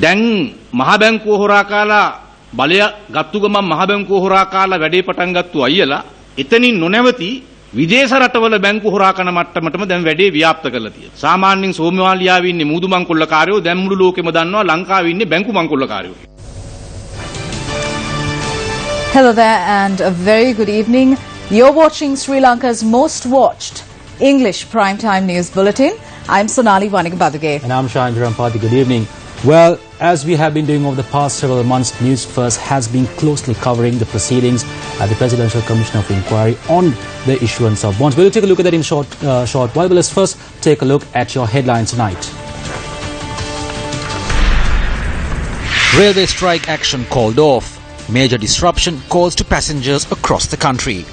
දැන් මහ බැංකුව හොරා කාලා බලය ගත්තු ගමන් මහ බැංකුව හොරා කාලා වැඩේ පටන් ගත්තු අයියලා එතනින් නොනැවති විදේශ රටවල බැංකු හොරා කරන මට්ටමටම දැන් වැඩේ ව්‍යාප්ත කරලා තියෙනවා. සාමාන්‍යයෙන් සෝමාලියාවේ ඉන්නේ මූදු මංකොල්ලකාරයෝ දැන් මුළු ලෝකෙම දන්නවා ලංකාවේ ඉන්නේ බැංකු මංකොල්ලකාරයෝ. Hello there and a very good evening. You're watching Sri Lanka's most watched English primetime news bulletin. I'm Sonali Vanikabaduge. And I'm Shahan Rampati. Good evening. Well, as we have been doing over the past several months, News First has been closely covering the proceedings at the Presidential Commission of Inquiry on the issuance of bonds. We'll take a look at that in short while. But let's first take a look at your headlines tonight. Railway strike action called off. Major disruption caused to passengers across the country.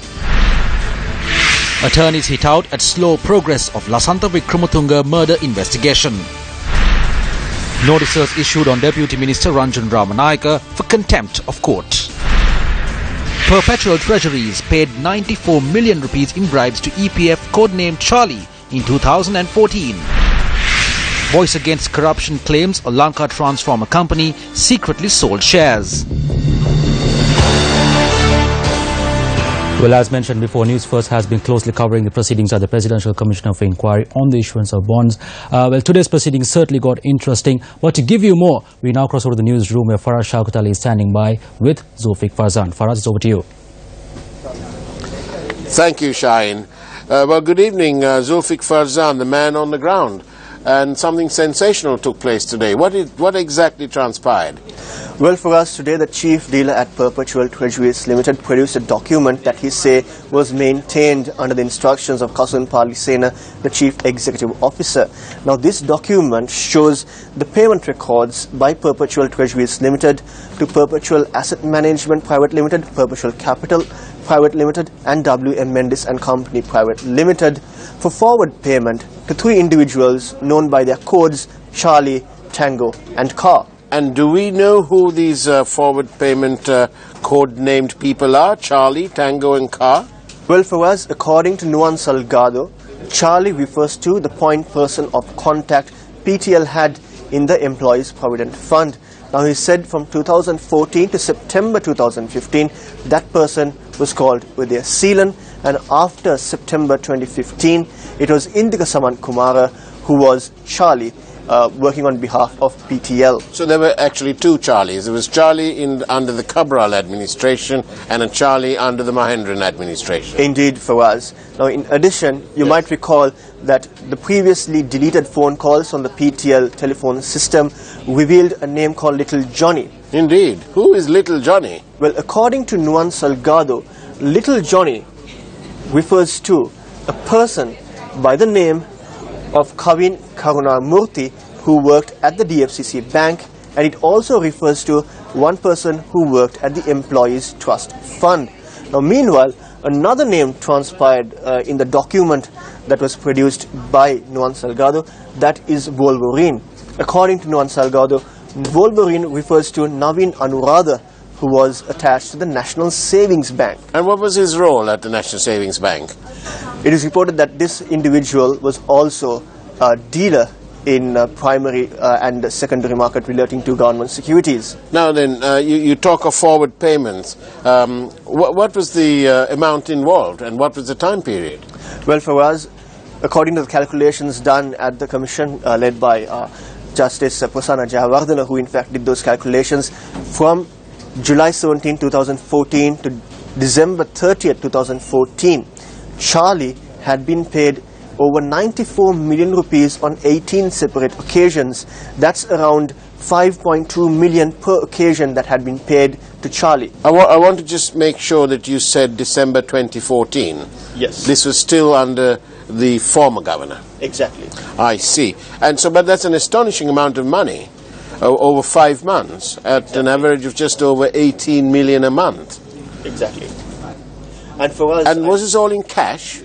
Attorneys hit out at slow progress of Lasantha Wickramatunge murder investigation. Notices issued on Deputy Minister Ranjan Ramanayake for contempt of court. Perpetual Treasuries paid 94 million rupees in bribes to EPF codenamed Charlie in 2014. Voice against corruption claims a Lanka transformer company secretly sold shares. Well, as mentioned before, News First has been closely covering the proceedings at the Presidential Commission of Inquiry on the issuance of bonds. Well, today's proceedings certainly got interesting. But to give you more, we now cross over to the newsroom where Faraz Shaukat Ali is standing by with Zulfiq Farzan. Faraz, it's over to you. Thank you, Shaheen. Well, good evening, Zulfiq Farzan, the man on the ground. And something sensational took place today. What exactly transpired? Well, for us today, the chief dealer at Perpetual Treasuries Limited produced a document that he say was maintained under the instructions of Kasun Palisena, the chief executive officer. Now, this document shows the payment records by Perpetual Treasuries Limited to Perpetual Asset Management Private Limited, Perpetual Capital Private Limited, and W.M. Mendes and Company Private Limited for forward payment to three individuals known by their codes Charlie, Tango, and Car. And do we know who these forward payment code-named people are, Charlie, Tango and Car? Well, for us, according to Nuan Salgado, Charlie refers to the point person of contact PTL had in the Employees Provident Fund. Now, he said from 2014 to September 2015, that person was called Udaya Seelan, and after September 2015, it was Indika Saman Kumara who was Charlie, working on behalf of PTL. So there were actually two Charlies. There was Charlie under the Cabral administration and a Charlie under the Mahendran administration. Indeed, Fawaz. Now, in addition, you might recall that the previously deleted phone calls on the PTL telephone system revealed a name called Little Johnny. Indeed. Who is Little Johnny? Well, according to Nuan Salgado, Little Johnny refers to a person by the name of Kavin Karunamurthy who worked at the DFCC Bank, and it also refers to one person who worked at the Employees Trust Fund. Now, meanwhile, another name transpired in the document that was produced by Nuan Salgado, that is Wolverine. According to Nuan Salgado, Wolverine refers to Naveen Anuradha, who was attached to the National Savings Bank. And what was his role at the National Savings Bank? It is reported that this individual was also a dealer in primary and secondary market relating to government securities. Now then, you talk of forward payments. What was the amount involved and what was the time period? Well, for us, according to the calculations done at the commission led by Justice Prasanna Jayawardena, who in fact did those calculations, from July 17, 2014 to December 30th, 2014, Charlie had been paid over 94 million rupees on 18 separate occasions. That's around 5.2 million per occasion that had been paid to Charlie. I want to just make sure that you said December 2014. Yes. This was still under the former governor. Exactly. I see. And so, but that's an astonishing amount of money. Over 5 months at an average of just over 18 million a month. Exactly. And for us... And was this all in cash?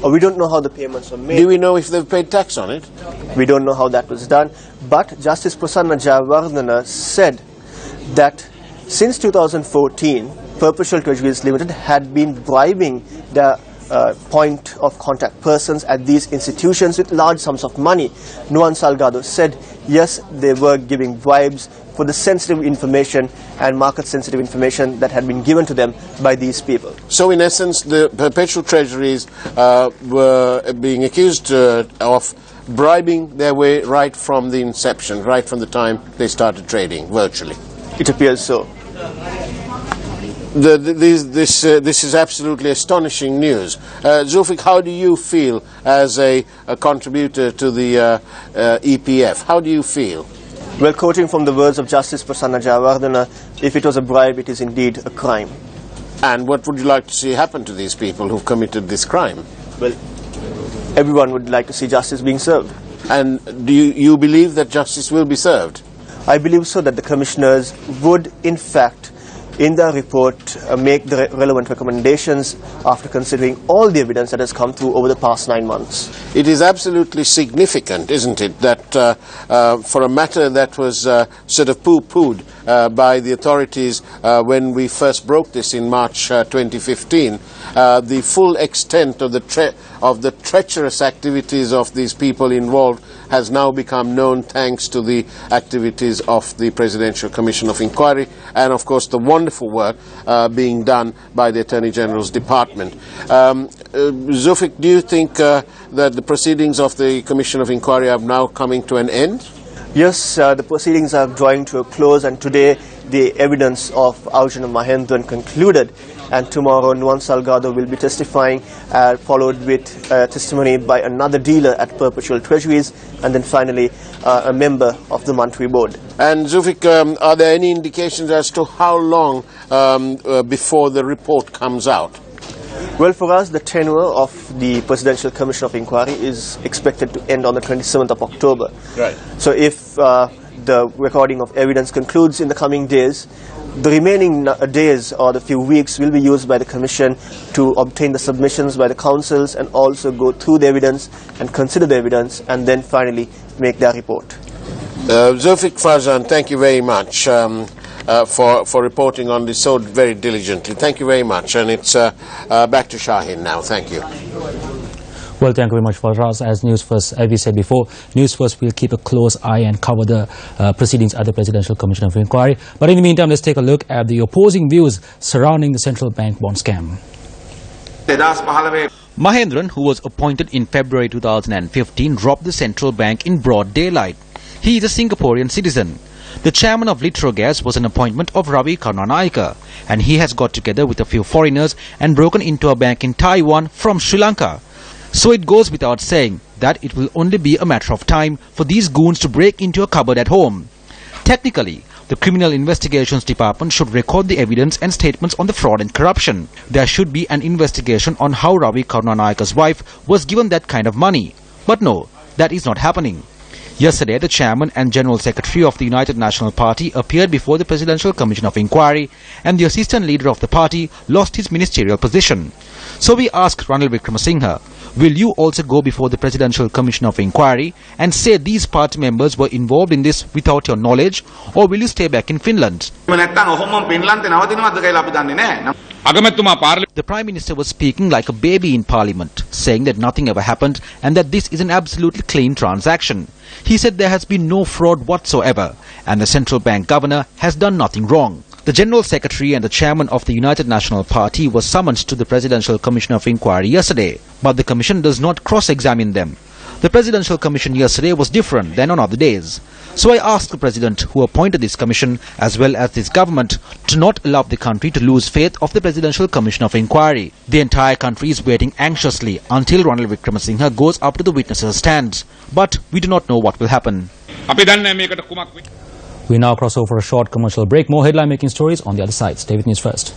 We don't know how the payments were made. Do we know if they've paid tax on it? We don't know how that was done. But Justice Prasanna Jayawardena said that since 2014, Perpetual Treasuries Limited had been bribing the point of contact persons at these institutions with large sums of money. Nuwan Salgado said, yes, they were giving bribes for the sensitive information and market-sensitive information that had been given to them by these people. So, in essence, the perpetual treasuries were being accused of bribing their way right from the inception, right from the time they started trading, virtually. It appears so. This is absolutely astonishing news. Zulfik, how do you feel as a contributor to the EPF? How do you feel? Well, quoting from the words of Justice Prasanna Jayawardena, if it was a bribe, it is indeed a crime. And what would you like to see happen to these people who've committed this crime? Well, everyone would like to see justice being served. And do you believe that justice will be served? I believe so, that the commissioners would, in fact, in their report, make the relevant recommendations after considering all the evidence that has come through over the past 9 months. It is absolutely significant, isn't it, that for a matter that was sort of poo-pooed by the authorities when we first broke this in March 2015, the full extent of the treacherous activities of these people involved has now become known thanks to the activities of the Presidential Commission of Inquiry and, of course, the wonderful work being done by the Attorney General's Department. Zulfik, do you think that the proceedings of the Commission of Inquiry are now coming to an end? Yes, the proceedings are drawing to a close, and today the evidence of Arjuna Mahendran concluded, and tomorrow Nuwan Salgado will be testifying, followed with testimony by another dealer at Perpetual Treasuries, and then finally a member of the Mantri Board. And Zulfik, are there any indications as to how long before the report comes out? Well, for us, the tenure of the Presidential Commission of Inquiry is expected to end on the 27th of October. Right. So if the recording of evidence concludes in the coming days, the remaining days or the few weeks will be used by the Commission to obtain the submissions by the councils and also go through the evidence and consider the evidence and then finally make their report. Zulfik Farzan, thank you very much for reporting on this so very diligently. Thank you very much. And it's back to Shaheen now. Thank you. Well, thank you very much for us. As Newsfirst, as we said before, Newsfirst will keep a close eye and cover the proceedings at the Presidential Commission of Inquiry. But in the meantime, let's take a look at the opposing views surrounding the central bank bond scam. Mahendran, who was appointed in February 2015, robbed the central bank in broad daylight. He is a Singaporean citizen. The chairman of Litrogas was an appointment of Ravi Karunanayake, and he has got together with a few foreigners and broken into a bank in Taiwan from Sri Lanka. So it goes without saying that it will only be a matter of time for these goons to break into a cupboard at home. Technically, the Criminal Investigations Department should record the evidence and statements on the fraud and corruption. There should be an investigation on how Ravi Karunayake's wife was given that kind of money. But no, that is not happening. Yesterday, the chairman and general secretary of the United National Party appeared before the Presidential Commission of Inquiry, and the assistant leader of the party lost his ministerial position. So we asked Ranil Wickremesinghe, will you also go before the Presidential Commission of Inquiry and say these party members were involved in this without your knowledge, or will you stay back in Finland? The Prime Minister was speaking like a baby in Parliament, saying that nothing ever happened and that this is an absolutely clean transaction. He said there has been no fraud whatsoever and the central bank governor has done nothing wrong. The General Secretary and the Chairman of the United National Party was summoned to the Presidential Commission of Inquiry yesterday, but the Commission does not cross-examine them. The Presidential Commission yesterday was different than on other days. So I asked the President who appointed this commission as well as this government to not allow the country to lose faith of the Presidential Commission of Inquiry. The entire country is waiting anxiously until Ranil Wickremesinghe goes up to the witnesses' stand. But we do not know what will happen. We now cross over a short commercial break. More headline-making stories on the other side. Stay with News First.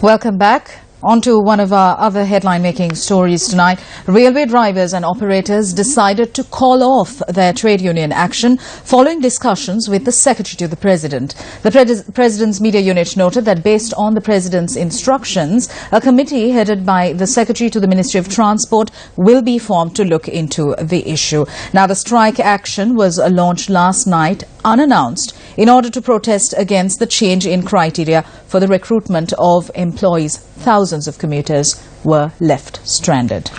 Welcome back. On to one of our other headline-making stories tonight. Railway drivers and operators decided to call off their trade union action following discussions with the Secretary to the President. The President's media unit noted that based on the President's instructions, a committee headed by the Secretary to the Ministry of Transport will be formed to look into the issue. Now, the strike action was launched last night unannounced in order to protest against the change in criteria for the recruitment of employees. Thousands of commuters were left stranded.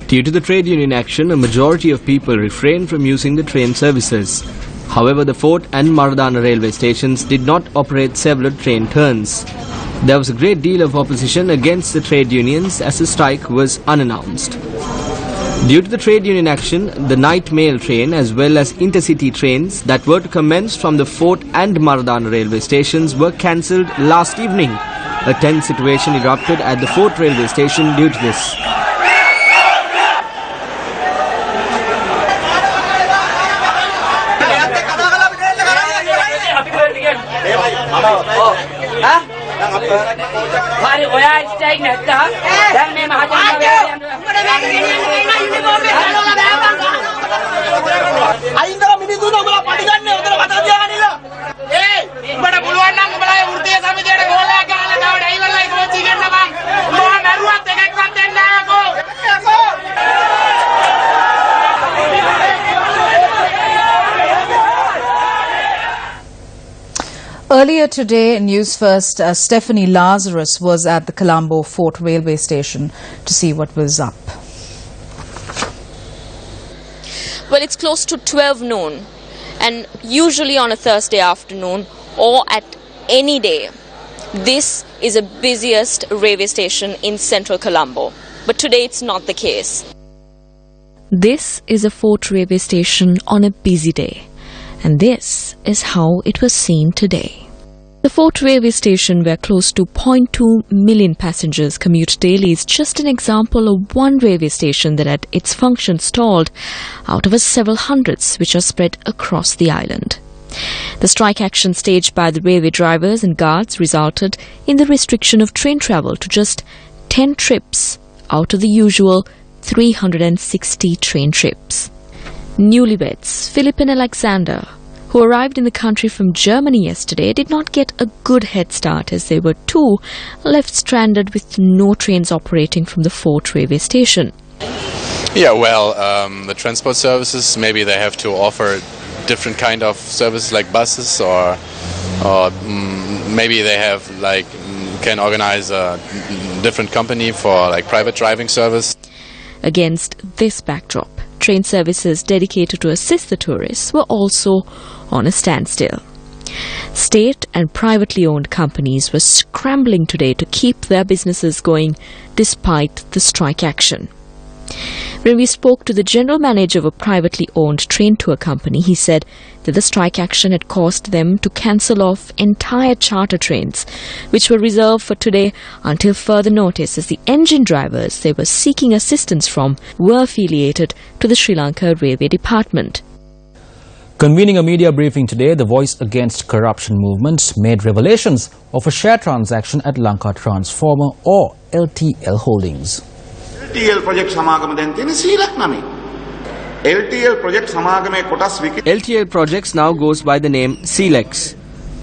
Due to the trade union action, a majority of people refrained from using the train services. However, the Fort and Maradana railway stations did not operate several train turns. There was a great deal of opposition against the trade unions as the strike was unannounced. Due to the trade union action, the night mail train as well as intercity trains that were to commence from the Fort and Maradana railway stations were cancelled last evening. A tense situation erupted at the Fort railway station due to this. Earlier today, Newsfirst Stephanie Lazarus was at the Colombo Fort railway station to see what was up. Well, it's close to 12 noon, and usually on a Thursday afternoon or at any day, this is the busiest railway station in central Colombo. But today it's not the case. This is a Fort railway station on a busy day, and this is how it was seen today. The Fort railway station, where close to 0.2 million passengers commute daily, is just an example of one railway station that had its function stalled out of several hundreds which are spread across the island. The strike action staged by the railway drivers and guards resulted in the restriction of train travel to just 10 trips out of the usual 360 train trips. Newlyweds Philip and Alexander, who arrived in the country from Germany yesterday, did not get a good head start as they were too left stranded with no trains operating from the Fort railway station. Yeah, well, the transport services, maybe they have to offer different kind of services like buses, or maybe they have can organize a different company for private driving service. Against this backdrop, train services dedicated to assist the tourists were also on a standstill. State and privately owned companies were scrambling today to keep their businesses going despite the strike action. When we spoke to the general manager of a privately owned train tour company, he said that the strike action had caused them to cancel off entire charter trains, which were reserved for today until further notice, as the engine drivers they were seeking assistance from were affiliated to the Sri Lanka Railway Department. Convening a media briefing today, the Voice Against Corruption movement made revelations of a share transaction at Lanka Transformer or LTL Holdings. LTL project සමාගම දැන් තියෙන සීලක් නමේ. LTL project සමාගමේ කොටස් LTL projects now goes by the name SEALEX.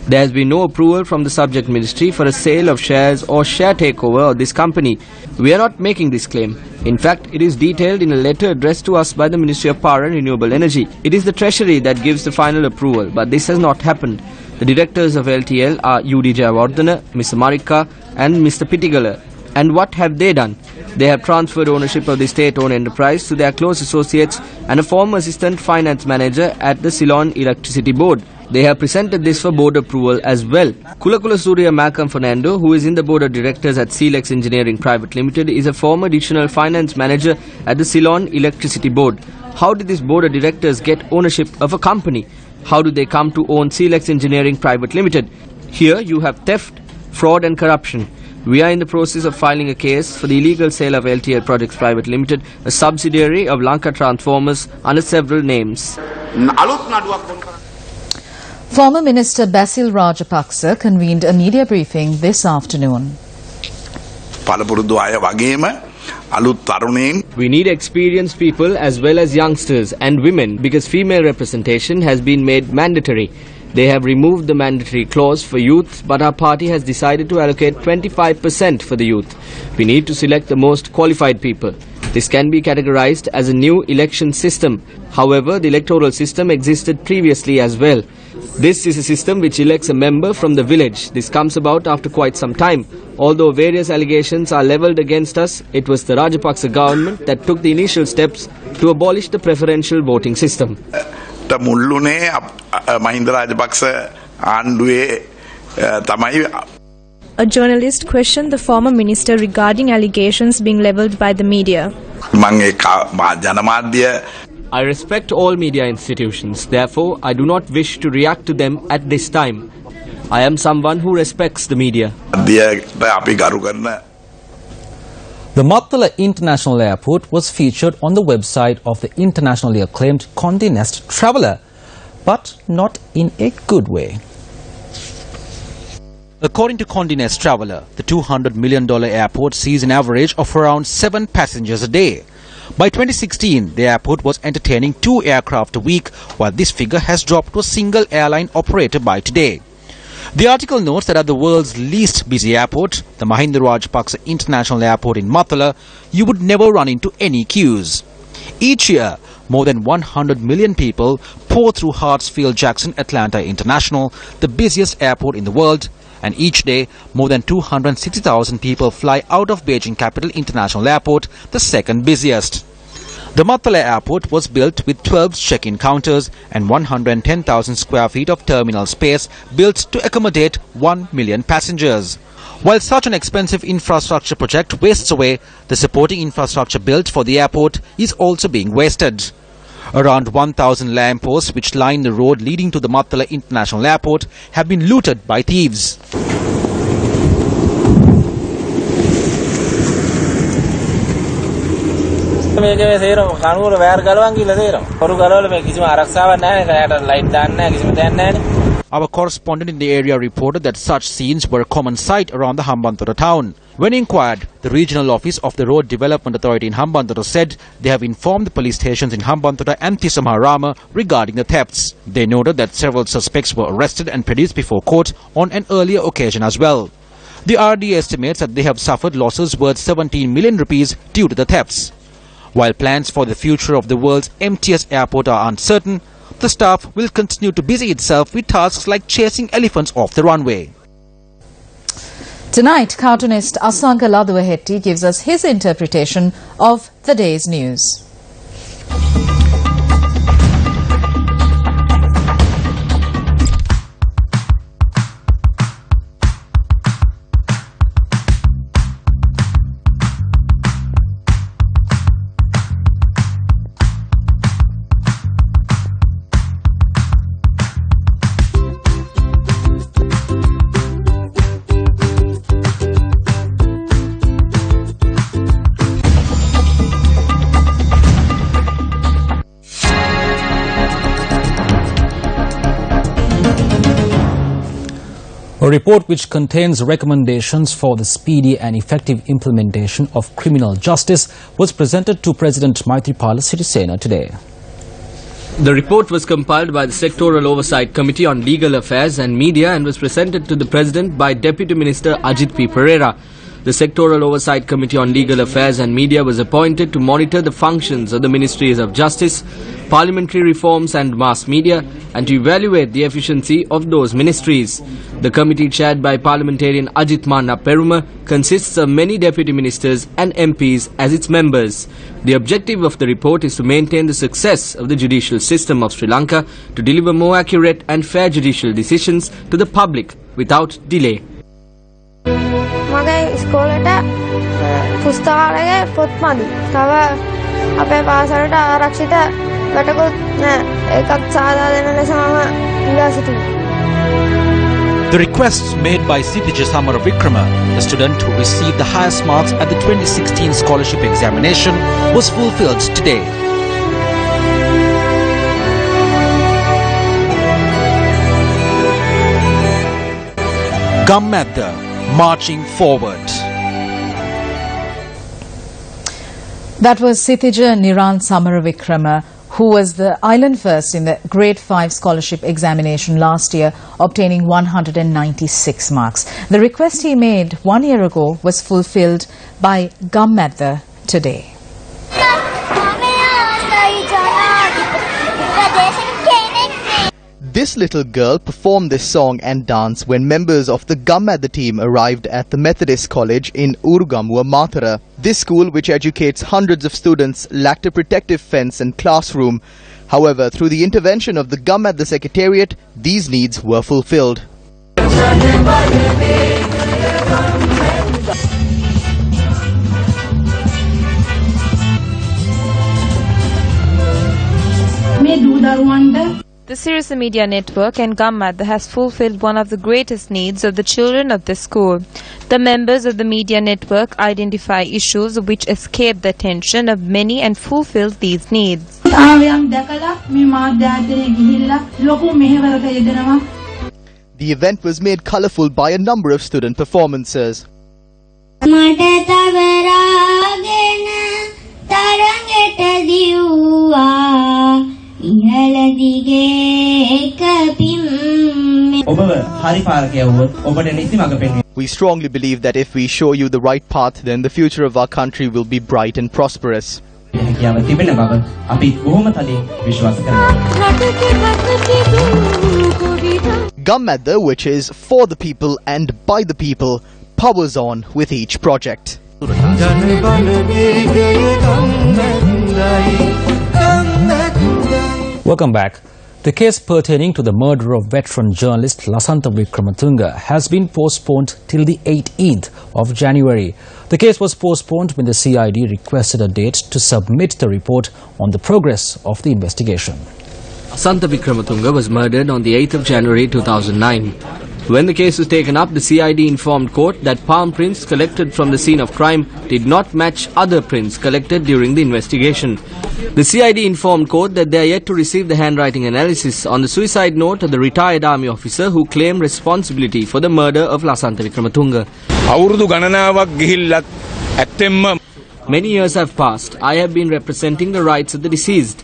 There has been no approval from the subject ministry for a sale of shares or share takeover of this company. We are not making this claim. In fact, it is detailed in a letter addressed to us by the Ministry of Power and Renewable Energy. It is the Treasury that gives the final approval, but this has not happened. The directors of LTL are UD Jayawardena, Mr. Marika and Mr. Pittigala. And what have they done? They have transferred ownership of the state-owned enterprise to their close associates and a former assistant finance manager at the Ceylon Electricity Board. They have presented this for board approval as well. Kulakula Surya Malcolm Fernando, who is in the board of directors at SEALEX Engineering Private Limited, is a former additional finance manager at the Ceylon Electricity Board. How did this board of directors get ownership of a company? How do they come to own SEALEX Engineering Private Limited? Here you have theft, fraud and corruption. We are in the process of filing a case for the illegal sale of LTL Projects Private Limited, a subsidiary of Lanka Transformers, under several names. Former Minister Basil Rajapaksa convened a media briefing this afternoon. We need experienced people as well as youngsters and women, because female representation has been made mandatory. They have removed the mandatory clause for youth, but our party has decided to allocate 25% for the youth. We need to select the most qualified people. This can be categorized as a new election system. However, the electoral system existed previously as well. This is a system which elects a member from the village. This comes about after quite some time. Although various allegations are levelled against us, it was the Rajapaksa government that took the initial steps to abolish the preferential voting system. A journalist questioned the former minister regarding allegations being levelled by the media. I respect all media institutions, therefore I do not wish to react to them at this time. I am someone who respects the media. The Mattala International Airport was featured on the website of the internationally acclaimed Condé Nast traveller, but not in a good way. According to Condé Nast Traveller, the $200 million airport sees an average of around 7 passengers a day. By 2016, the airport was entertaining 2 aircraft a week, while this figure has dropped to a single airline operator by today. The article notes that at the world's least busy airport, the Mahinda Rajapaksa International Airport in Mattala, you would never run into any queues. Each year, more than 100 million people pour through Hartsfield-Jackson Atlanta International, the busiest airport in the world, and each day, more than 260,000 people fly out of Beijing Capital International Airport, the second busiest. The Mattala Airport was built with 12 check-in counters and 110,000 square feet of terminal space built to accommodate 1 million passengers. While such an expensive infrastructure project wastes away, the supporting infrastructure built for the airport is also being wasted. Around 1,000 lampposts which line the road leading to the Mattala International Airport have been looted by thieves. Our correspondent in the area reported that such scenes were a common sight around the Hambantota town. When inquired, the regional office of the Road Development Authority in Hambantota said they have informed the police stations in Hambantota and Tisamaharama regarding the thefts. They noted that several suspects were arrested and produced before court on an earlier occasion as well. The RD estimates that they have suffered losses worth 17 million rupees due to the thefts. While plans for the future of the world's emptiest airport are uncertain, the staff will continue to busy itself with tasks like chasing elephants off the runway. Tonight, cartoonist Asanka Laduwahetti gives us his interpretation of the day's news. A report which contains recommendations for the speedy and effective implementation of criminal justice was presented to President Maithripala Sirisena today. The report was compiled by the Sectoral Oversight Committee on Legal Affairs and Media and was presented to the President by Deputy Minister Ajit P. Pereira. The Sectoral Oversight Committee on Legal Affairs and Media was appointed to monitor the functions of the Ministries of Justice, Parliamentary Reforms and Mass Media and to evaluate the efficiency of those ministries. The committee, chaired by Parliamentarian Ajit Manna Peruma, consists of many Deputy Ministers and MPs as its members. The objective of the report is to maintain the success of the judicial system of Sri Lanka to deliver more accurate and fair judicial decisions to the public without delay. මගේ ඉස්කෝලේට පුස්තකාලයේ පොත් මදි. තව අපේ පාසලට ආරක්ෂිත වැටකුත් නැහැ. ඒකත් සාදා දෙන ලෙස මම ඉල්ලා සිටිනවා. The request made by Sithija Samara Vikrama, the student who received the highest marks at the 2016 scholarship examination, was fulfilled today. Gammadda, marching forward. That was Sithija Niran Samaravikrama, who was the island first in the Grade 5 scholarship examination last year, obtaining 196 marks. The request he made 1 year ago was fulfilled by Gammadda today. This little girl performed this song and dance when members of the Gammadda team arrived at the Methodist College in Urugamuwa, Mathura. This school, which educates hundreds of students, lacked a protective fence and classroom. However, through the intervention of the Gammadda Secretariat, these needs were fulfilled. The Sirius Media Network and Gammadda has fulfilled one of the greatest needs of the children of the school. The members of the media network identify issues which escape the attention of many and fulfill these needs. The event was made colourful by a number of student performances. We strongly believe that if we show you the right path, then the future of our country will be bright and prosperous. Gammadda, which is for the people and by the people, powers on with each project. Welcome back. The case pertaining to the murder of veteran journalist Lasantha Wickrematunge has been postponed till the 18th of January. The case was postponed when the CID requested a date to submit the report on the progress of the investigation. Lasantha Wickrematunge was murdered on the 8th of January 2009. When the case was taken up, the CID informed court that palm prints collected from the scene of crime did not match other prints collected during the investigation. The CID informed court that they are yet to receive the handwriting analysis on the suicide note of the retired army officer who claimed responsibility for the murder of Lasantha Wickrematunge. Many years have passed. I have been representing the rights of the deceased.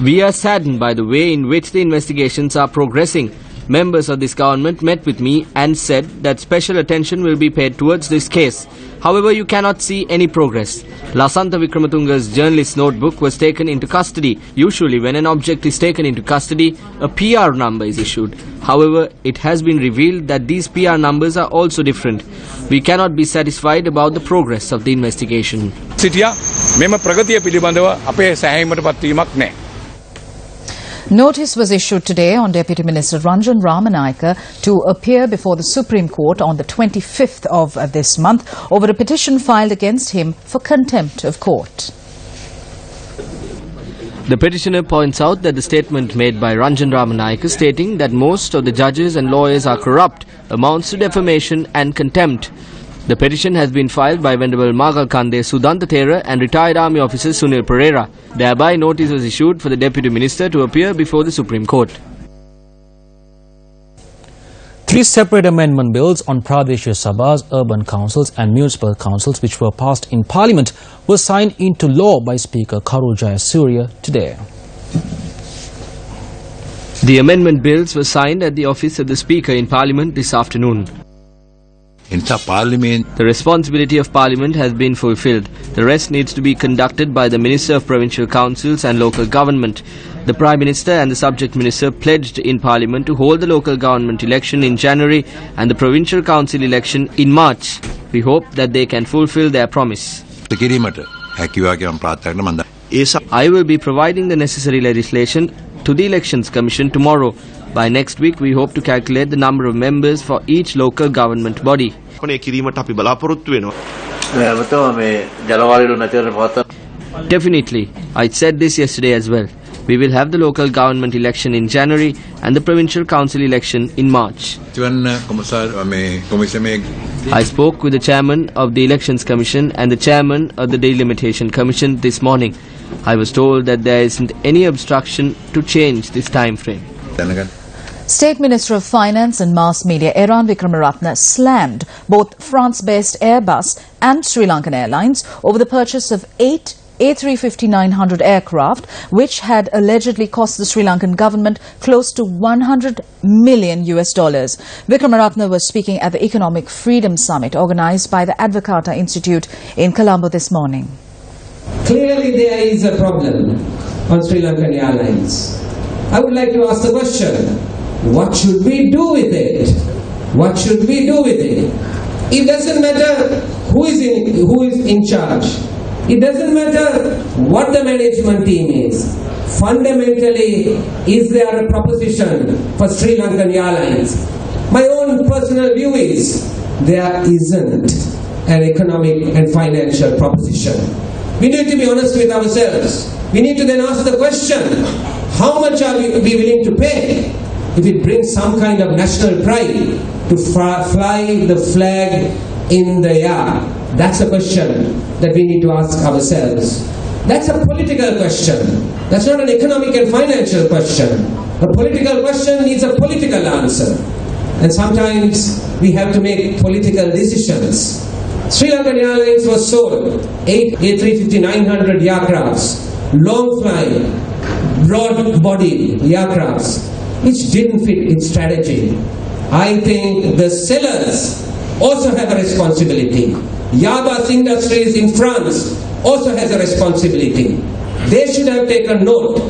We are saddened by the way in which the investigations are progressing. Members of this government met with me and said that special attention will be paid towards this case. However, you cannot see any progress. Lasantha Wickrematunge's journalist notebook was taken into custody. Usually, when an object is taken into custody, a PR number is issued. However, it has been revealed that these PR numbers are also different. We cannot be satisfied about the progress of the investigation. Notice was issued today on Deputy Minister Ranjan Ramanayake to appear before the Supreme Court on the 25th of this month over a petition filed against him for contempt of court. The petitioner points out that the statement made by Ranjan Ramanayake stating that most of the judges and lawyers are corrupt amounts to defamation and contempt. The petition has been filed by Venerable Magal Kande Sudanta Thera and retired army officer Sunil Pereira. Thereby, notice was issued for the Deputy Minister to appear before the Supreme Court. 3 separate amendment bills on Pradeshia Sabhas, urban councils and municipal councils which were passed in Parliament were signed into law by Speaker Karu Jayasuriya today. The amendment bills were signed at the office of the Speaker in Parliament this afternoon. The responsibility of Parliament has been fulfilled. The rest needs to be conducted by the Minister of Provincial Councils and Local Government. The Prime Minister and the Subject Minister pledged in Parliament to hold the local government election in January and the Provincial Council election in March. We hope that they can fulfill their promise. I will be providing the necessary legislation to the Elections Commission tomorrow. By next week, we hope to calculate the number of members for each local government body. Definitely. I said this yesterday as well. We will have the local government election in January and the provincial council election in March. I spoke with the chairman of the Elections Commission and the chairman of the Delimitation Commission this morning. I was told that there isn't any obstruction to change this time frame. State Minister of Finance and Mass Media Eran Wickremaratne slammed both France-based Airbus and Sri Lankan Airlines over the purchase of 8 A350-900 aircraft, which had allegedly cost the Sri Lankan government close to $100 million. Wickremaratne was speaking at the Economic Freedom Summit organised by the Advocata Institute in Colombo this morning. Clearly there is a problem on Sri Lankan Airlines. I would like to ask the question, what should we do with it? What should we do with it? It doesn't matter who is in charge. It doesn't matter what the management team is. Fundamentally, is there a proposition for Sri Lankan Airlines? My own personal view is there isn't an economic and financial proposition. We need to be honest with ourselves. We need to then ask the question, how much are we willing to pay if it brings some kind of national pride to fly the flag in the air? That's a question that we need to ask ourselves. That's a political question. That's not an economic and financial question. A political question needs a political answer. And sometimes we have to make political decisions. Sri Lankan Airlines was sold 8 A350-900 aircrafts, long-flying, broad-bodied aircrafts, which didn't fit its strategy. I think the sellers also have a responsibility. Yabas Industries in France also has a responsibility. They should have taken note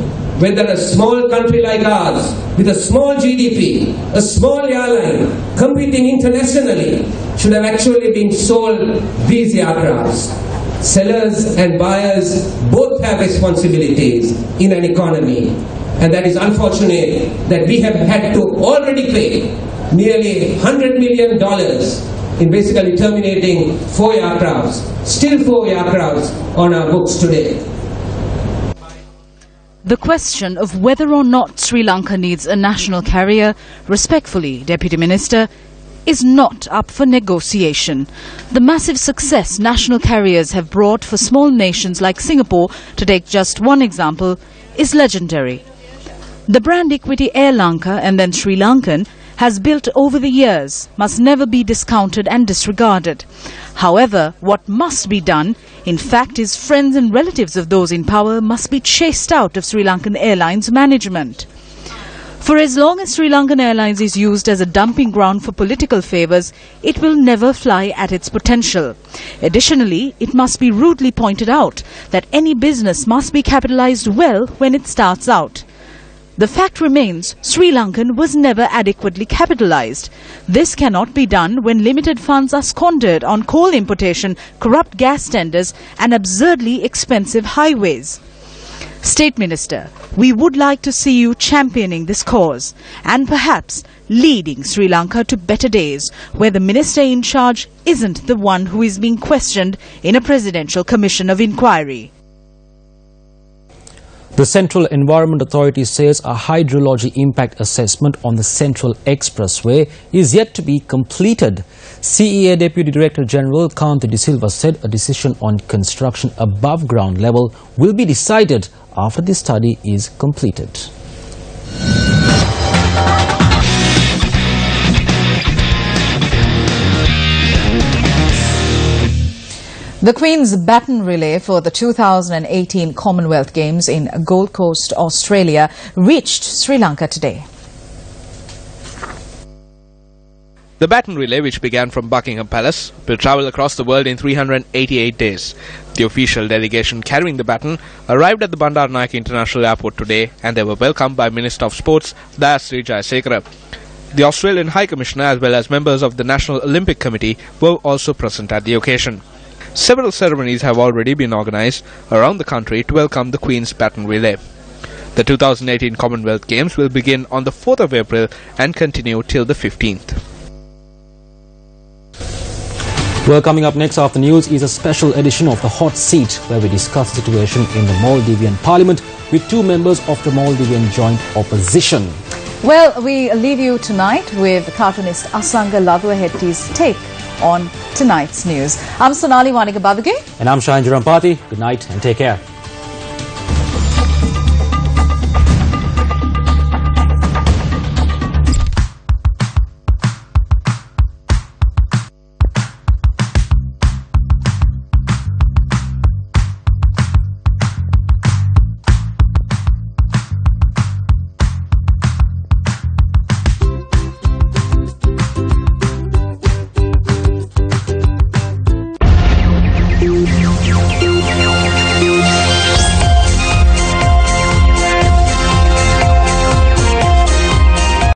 whether a small country like ours, with a small GDP, a small airline, competing internationally, should have actually been sold these aircrafts. Sellers and buyers both have responsibilities in an economy. And that is unfortunate that we have had to already pay nearly $100 million in basically terminating 4 aircrafts, still 4 aircrafts on our books today. The question of whether or not Sri Lanka needs a national carrier, respectfully, Deputy Minister, is not up for negotiation. The massive success national carriers have brought for small nations like Singapore, to take just one example, is legendary. The brand equity Air Lanka and then Sri Lankan has built over the years must never be discounted and disregarded. However, what must be done, in fact, is friends and relatives of those in power must be chased out of Sri Lankan Airlines management. For as long as Sri Lankan Airlines is used as a dumping ground for political favours, it will never fly at its potential. Additionally, it must be rudely pointed out that any business must be capitalised well when it starts out. The fact remains, Sri Lankan was never adequately capitalised. This cannot be done when limited funds are squandered on coal importation, corrupt gas tenders and absurdly expensive highways. State Minister, we would like to see you championing this cause and perhaps leading Sri Lanka to better days where the minister in charge isn't the one who is being questioned in a presidential commission of inquiry. The Central Environment Authority says a hydrology impact assessment on the Central Expressway is yet to be completed. CEA Deputy Director General Kanti De Silva said a decision on construction above ground level will be decided after the study is completed. The Queen's baton relay for the 2018 Commonwealth Games in Gold Coast, Australia, reached Sri Lanka today. The baton relay, which began from Buckingham Palace, will travel across the world in 388 days. The official delegation carrying the baton arrived at the Bandaranaike International Airport today and they were welcomed by Minister of Sports Dayasri Jayasekara. The Australian High Commissioner as well as members of the National Olympic Committee were also present at the occasion. Several ceremonies have already been organised around the country to welcome the Queen's baton relay. The 2018 Commonwealth Games will begin on the 4th of April and continue till the 15th. Well, coming up next after news is a special edition of The Hot Seat, where we discuss the situation in the Maldivian Parliament with 2 members of the Maldivian Joint Opposition. Well, we leave you tonight with cartoonist Asanga Ladwahetti's take on tonight's news. I'm Sonali Wanika Badage. And I'm Shahan Jurampati. Good night and take care.